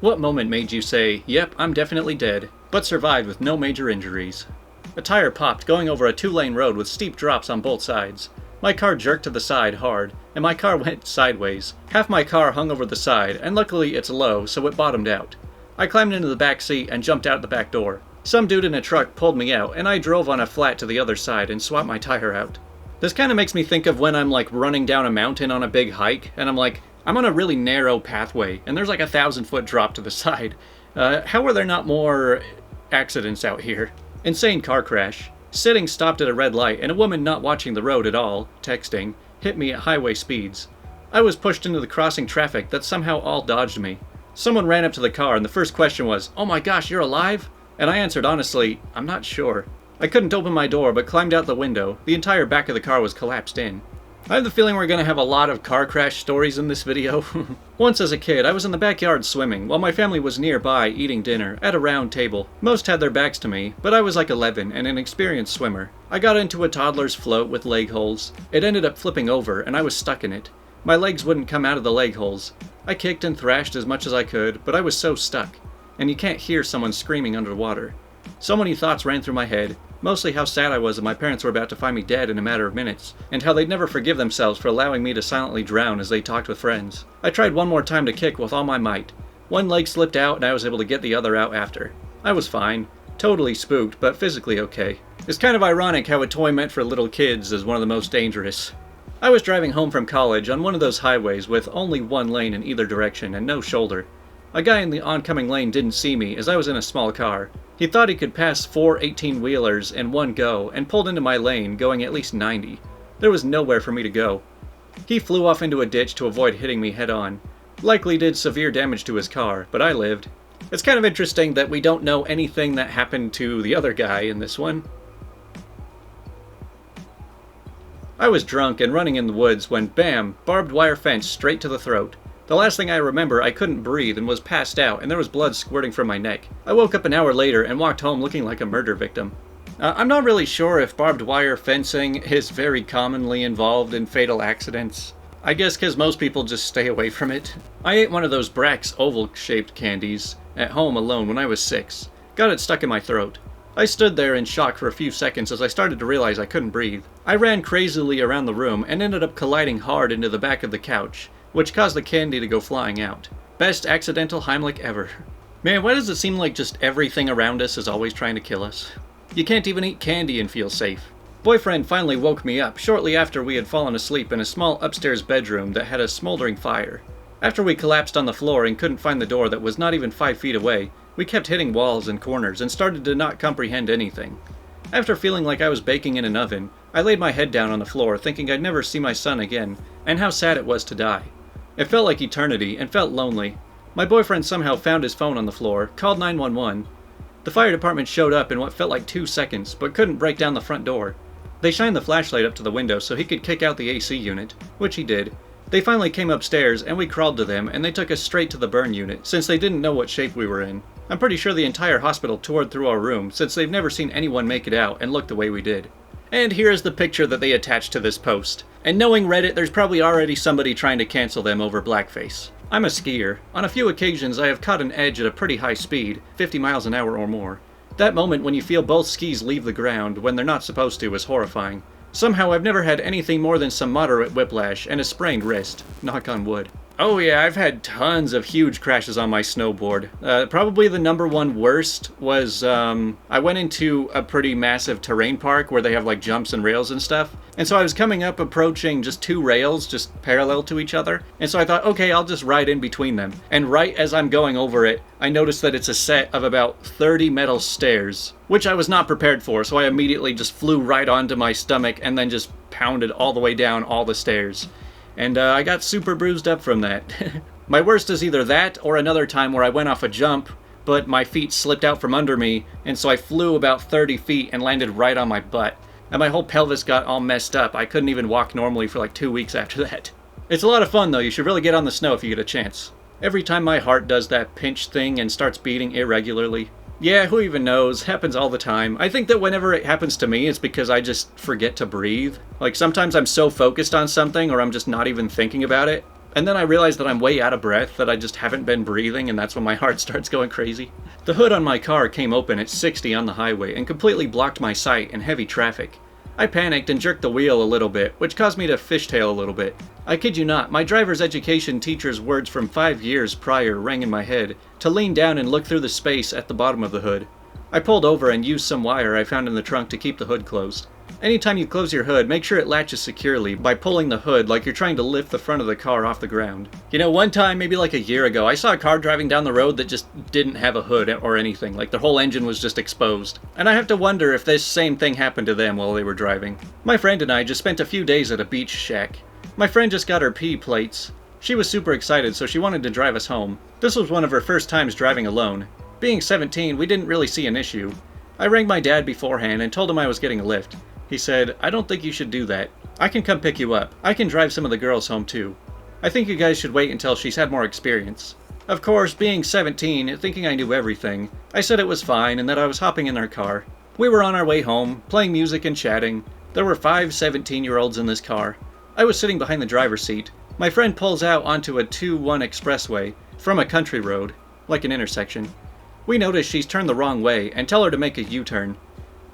What moment made you say, yep, I'm definitely dead, but survived with no major injuries? A tire popped going over a 2-lane road with steep drops on both sides. My car jerked to the side hard, and my car went sideways. Half my car hung over the side, and luckily it's low, so it bottomed out. I climbed into the back seat and jumped out the back door. Some dude in a truck pulled me out, and I drove on a flat to the other side and swapped my tire out. This kind of makes me think of when I'm running down a mountain on a big hike, and I'm on a really narrow pathway, and there's 1,000-foot drop to the side. How are there not more accidents out here? Insane car crash. Sitting stopped at a red light, and a woman not watching the road at all, texting, hit me at highway speeds. I was pushed into the crossing traffic that somehow all dodged me. Someone ran up to the car, and the first question was, "Oh my gosh, you're alive?" And I answered honestly, I'm not sure. I couldn't open my door, but climbed out the window. The entire back of the car was collapsed in. I have the feeling we're going to have a lot of car crash stories in this video. Once as a kid, I was in the backyard swimming, while my family was nearby eating dinner, at a round table. Most had their backs to me, but I was 11 and an experienced swimmer. I got into a toddler's float with leg holes. It ended up flipping over, and I was stuck in it. My legs wouldn't come out of the leg holes. I kicked and thrashed as much as I could, but I was so stuck. And you can't hear someone screaming underwater. So many thoughts ran through my head, mostly how sad I was that my parents were about to find me dead in a matter of minutes, and how they'd never forgive themselves for allowing me to silently drown as they talked with friends. I tried one more time to kick with all my might. One leg slipped out and I was able to get the other out after. I was fine. Totally spooked, but physically okay. It's kind of ironic how a toy meant for little kids is one of the most dangerous. I was driving home from college on one of those highways with only one lane in either direction and no shoulder. A guy in the oncoming lane didn't see me as I was in a small car. He thought he could pass 4 18-wheelers in one go and pulled into my lane going at least 90. There was nowhere for me to go. He flew off into a ditch to avoid hitting me head on. Likely did severe damage to his car, but I lived. It's kind of interesting that we don't know anything that happened to the other guy in this one. I was drunk and running in the woods when, bam, barbed wire fence straight to the throat. The last thing I remember, I couldn't breathe and was passed out, and there was blood squirting from my neck. I woke up an hour later and walked home looking like a murder victim. I'm not really sure if barbed wire fencing is very commonly involved in fatal accidents. I guess because most people just stay away from it. I ate one of those Brax oval-shaped candies at home alone when I was 6. Got it stuck in my throat. I stood there in shock for a few seconds as I started to realize I couldn't breathe. I ran crazily around the room and ended up colliding hard into the back of the couch, which caused the candy to go flying out. Best accidental Heimlich ever. Man, why does it seem like just everything around us is always trying to kill us? You can't even eat candy and feel safe. Boyfriend finally woke me up shortly after we had fallen asleep in a small upstairs bedroom that had a smoldering fire. After we collapsed on the floor and couldn't find the door that was not even 5 feet away, we kept hitting walls and corners and started to not comprehend anything. After feeling like I was baking in an oven, I laid my head down on the floor thinking I'd never see my son again, and how sad it was to die. It felt like eternity and felt lonely. My boyfriend somehow found his phone on the floor, called 911. The fire department showed up in what felt like 2 seconds, but couldn't break down the front door. They shined the flashlight up to the window so he could kick out the AC unit, which he did. They finally came upstairs and we crawled to them and they took us straight to the burn unit since they didn't know what shape we were in. I'm pretty sure the entire hospital toured through our room since they've never seen anyone make it out and look the way we did. And here's the picture that they attached to this post. And knowing Reddit, there's probably already somebody trying to cancel them over blackface. I'm a skier. On a few occasions I have caught an edge at a pretty high speed, 50 miles an hour or more. That moment when you feel both skis leave the ground when they're not supposed to is horrifying. Somehow I've never had anything more than some moderate whiplash and a sprained wrist. Knock on wood. Oh yeah, I've had tons of huge crashes on my snowboard. Probably the number one worst was, I went into a pretty massive terrain park where they have like jumps and rails and stuff. And so I was coming up approaching just 2 rails just parallel to each other. And so I thought, okay, I'll just ride in between them. And right as I'm going over it, I noticed that it's a set of about 30 metal stairs, which I was not prepared for. So I immediately just flew right onto my stomach and then just pounded all the way down all the stairs. And I got super bruised up from that. My worst is either that or another time where I went off a jump, but my feet slipped out from under me, and so I flew about 30 feet and landed right on my butt. And my whole pelvis got all messed up. I couldn't even walk normally for like 2 weeks after that. It's a lot of fun though, you should really get on the snow if you get a chance. Every time my heart does that pinch thing and starts beating irregularly. Yeah, who even knows? Happens all the time. I think that whenever it happens to me, it's because I just forget to breathe. Like, sometimes I'm so focused on something, or I'm just not even thinking about it. and then I realize that I'm way out of breath, that I just haven't been breathing, and that's when my heart starts going crazy. The hood on my car came open at 60 on the highway and completely blocked my sight in heavy traffic. I panicked and jerked the wheel a little bit, which caused me to fishtail a little bit. I kid you not, my driver's education teacher's words from 5 years prior rang in my head, to lean down and look through the space at the bottom of the hood. I pulled over and used some wire I found in the trunk to keep the hood closed. Anytime you close your hood, make sure it latches securely by pulling the hood like you're trying to lift the front of the car off the ground. You know, one time, maybe like a year ago, I saw a car driving down the road that just didn't have a hood or anything, like the whole engine was just exposed. And I have to wonder if this same thing happened to them while they were driving. My friend and I just spent a few days at a beach shack. My friend just got her P plates. She was super excited, so she wanted to drive us home. This was one of her first times driving alone. Being 17, we didn't really see an issue. I rang my dad beforehand and told him I was getting a lift. He said, "I don't think you should do that. I can come pick you up. I can drive some of the girls home too. I think you guys should wait until she's had more experience." Of course, being 17, thinking I knew everything, I said it was fine and that I was hopping in our car. We were on our way home, playing music and chatting. There were 5 17-year-olds in this car. I was sitting behind the driver's seat. My friend pulls out onto a 2-1 expressway from a country road, like an intersection. We notice she's turned the wrong way and tell her to make a U-turn.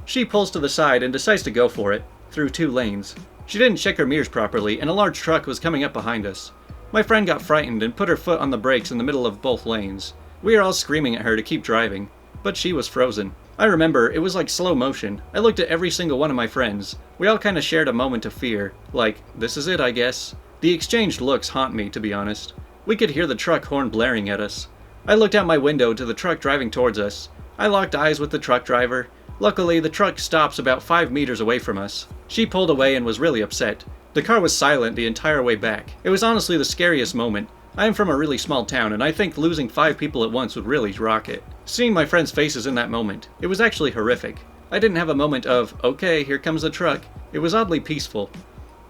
She pulls to the side and decides to go for it, through 2 lanes. She didn't check her mirrors properly, and a large truck was coming up behind us. My friend got frightened and put her foot on the brakes in the middle of both lanes. We were all screaming at her to keep driving, but she was frozen. I remember, it was like slow motion. I looked at every single one of my friends. We all kind of shared a moment of fear, like, this is it, I guess. The exchanged looks haunt me, to be honest. We could hear the truck horn blaring at us. I looked out my window to the truck driving towards us. I locked eyes with the truck driver. Luckily, the truck stops about 5 meters away from us. She pulled away and was really upset. The car was silent the entire way back. It was honestly the scariest moment. I am from a really small town, and I think losing 5 people at once would really rock it. Seeing my friends' faces in that moment, it was actually horrific. I didn't have a moment of, okay, here comes the truck. It was oddly peaceful.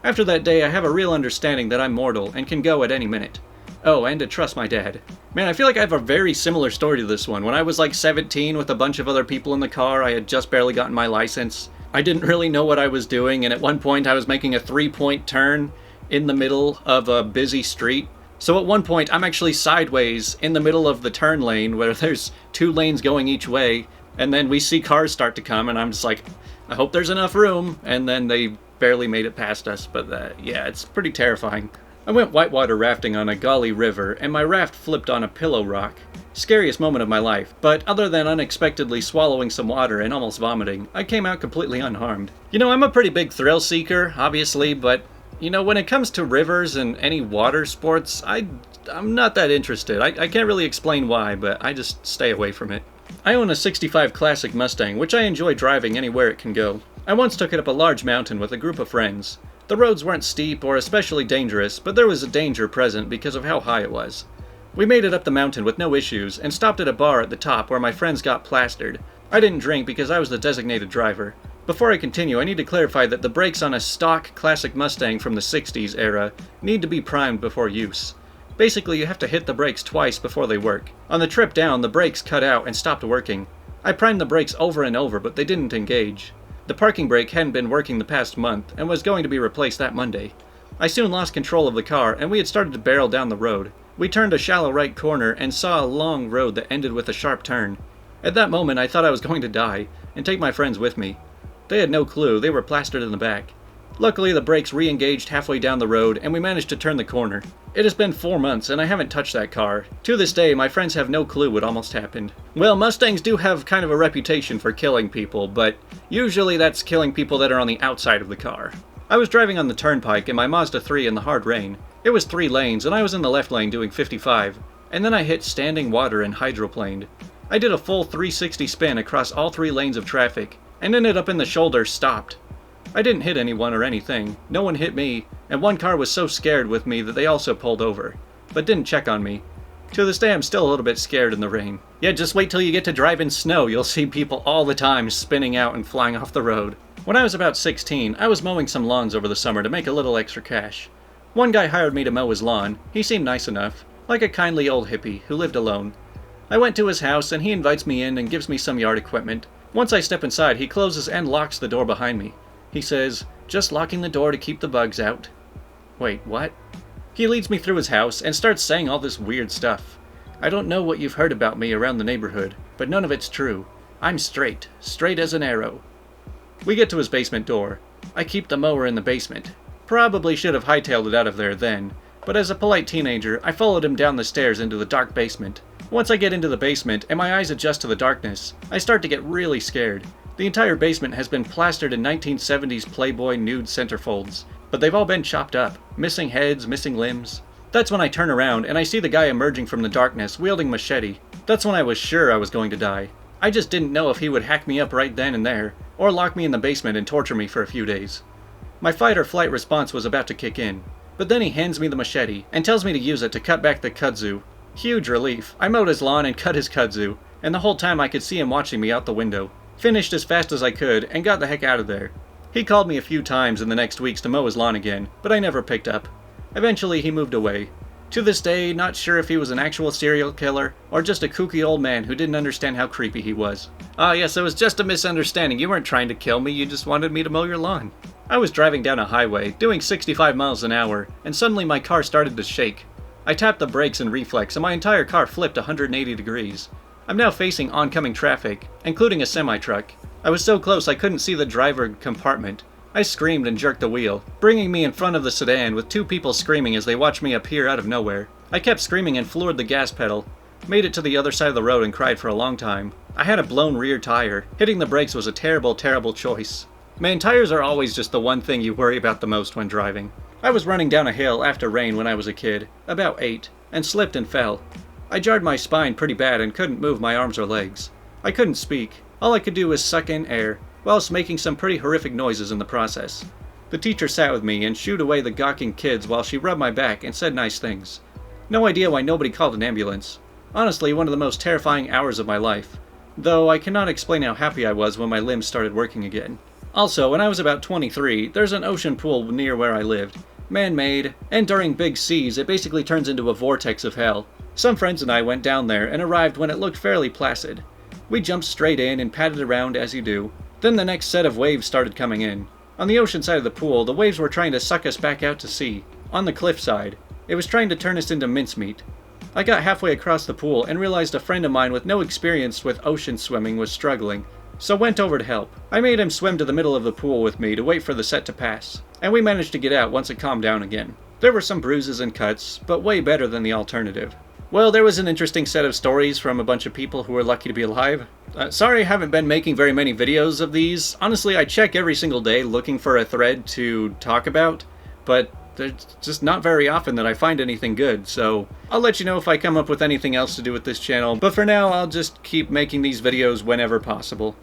After that day, I have a real understanding that I'm mortal and can go at any minute. Oh, and to trust my dad. Man, I feel like I have a very similar story to this one. When I was like 17 with a bunch of other people in the car, I had just barely gotten my license. I didn't really know what I was doing, and at one point I was making a 3-point turn in the middle of a busy street. So at one point I'm actually sideways in the middle of the turn lane where there's 2 lanes going each way, and then we see cars start to come, and I'm just like, I hope there's enough room, and then they barely made it past us, but yeah, it's pretty terrifying. I went whitewater rafting on a gully river, and my raft flipped on a pillow rock. Scariest moment of my life, but other than unexpectedly swallowing some water and almost vomiting, I came out completely unharmed. You know, I'm a pretty big thrill seeker, obviously, but, you know, when it comes to rivers and any water sports, I'm not that interested. I can't really explain why, but I just stay away from it. I own a 65 Classic Mustang, which I enjoy driving anywhere it can go. I once took it up a large mountain with a group of friends. The roads weren't steep or especially dangerous, but there was a danger present because of how high it was. We made it up the mountain with no issues and stopped at a bar at the top where my friends got plastered. I didn't drink because I was the designated driver. Before I continue, I need to clarify that the brakes on a stock Classic Mustang from the 60s era need to be primed before use. Basically, you have to hit the brakes twice before they work. On the trip down, the brakes cut out and stopped working. I primed the brakes over and over, but they didn't engage. The parking brake hadn't been working the past month and was going to be replaced that Monday. I soon lost control of the car and we had started to barrel down the road. We turned a shallow right corner and saw a long road that ended with a sharp turn. At that moment I thought I was going to die and take my friends with me. They had no clue, they were plastered in the back. Luckily the brakes re-engaged halfway down the road and we managed to turn the corner. It has been 4 months and I haven't touched that car. To this day my friends have no clue what almost happened. Well, Mustangs do have kind of a reputation for killing people, but usually that's killing people that are on the outside of the car. I was driving on the turnpike in my Mazda 3 in the hard rain. It was 3 lanes and I was in the left lane doing 55, and then I hit standing water and hydroplaned. I did a full 360 spin across all 3 lanes of traffic and ended up in the shoulder stopped. I didn't hit anyone or anything, no one hit me, and one car was so scared with me that they also pulled over, but didn't check on me. To this day I'm still a little bit scared in the rain. Yeah, just wait till you get to drive in snow, you'll see people all the time spinning out and flying off the road. When I was about 16, I was mowing some lawns over the summer to make a little extra cash. One guy hired me to mow his lawn. He seemed nice enough, like a kindly old hippie who lived alone. I went to his house and he invites me in and gives me some yard equipment. Once I step inside, he closes and locks the door behind me. He says, "Just locking the door to keep the bugs out." Wait, what? He leads me through his house and starts saying all this weird stuff. I don't know what you've heard about me around the neighborhood, but none of it's true. I'm straight as an arrow. We get to his basement door. I keep the mower in the basement. Probably should have hightailed it out of there then, but as a polite teenager, I followed him down the stairs into the dark basement. Once I get into the basement and my eyes adjust to the darkness, I start to get really scared. The entire basement has been plastered in 1970s Playboy nude centerfolds, but they've all been chopped up, missing heads, missing limbs. That's when I turn around and I see the guy emerging from the darkness wielding machete. That's when I was sure I was going to die. I just didn't know if he would hack me up right then and there, or lock me in the basement and torture me for a few days. My fight or flight response was about to kick in, but then he hands me the machete and tells me to use it to cut back the kudzu. Huge relief. I mowed his lawn and cut his kudzu, and the whole time I could see him watching me out the window. Finished as fast as I could and got the heck out of there. He called me a few times in the next weeks to mow his lawn again, but I never picked up. Eventually he moved away. To this day, not sure if he was an actual serial killer, or just a kooky old man who didn't understand how creepy he was. Ah yes, it was just a misunderstanding. You weren't trying to kill me, you just wanted me to mow your lawn. I was driving down a highway, doing 65 miles an hour, and suddenly my car started to shake. I tapped the brakes in reflex and my entire car flipped 180 degrees. I'm now facing oncoming traffic, including a semi-truck. I was so close I couldn't see the driver compartment. I screamed and jerked the wheel, bringing me in front of the sedan with two people screaming as they watched me appear out of nowhere. I kept screaming and floored the gas pedal, made it to the other side of the road and cried for a long time. I had a blown rear tire. Hitting the brakes was a terrible, terrible choice. Man, tires are always just the one thing you worry about the most when driving. I was running down a hill after rain when I was a kid, about 8, and slipped and fell. I jarred my spine pretty bad and couldn't move my arms or legs. I couldn't speak. All I could do was suck in air, whilst making some pretty horrific noises in the process. The teacher sat with me and shooed away the gawking kids while she rubbed my back and said nice things. No idea why nobody called an ambulance. Honestly, one of the most terrifying hours of my life. Though I cannot explain how happy I was when my limbs started working again. Also, when I was about 23, there's an ocean pool near where I lived. Man-made, and during big seas it basically turns into a vortex of hell. Some friends and I went down there and arrived when it looked fairly placid. We jumped straight in and paddled around as you do. Then the next set of waves started coming in. On the ocean side of the pool, the waves were trying to suck us back out to sea. On the cliff side, it was trying to turn us into mincemeat. I got halfway across the pool and realized a friend of mine with no experience with ocean swimming was struggling, so went over to help. I made him swim to the middle of the pool with me to wait for the set to pass, and we managed to get out once it calmed down again. There were some bruises and cuts, but way better than the alternative. Well, there was an interesting set of stories from a bunch of people who were lucky to be alive. Sorry I haven't been making very many videos of these. Honestly, I check every single day looking for a thread to talk about, but there's just not very often that I find anything good, so I'll let you know if I come up with anything else to do with this channel, but for now I'll just keep making these videos whenever possible.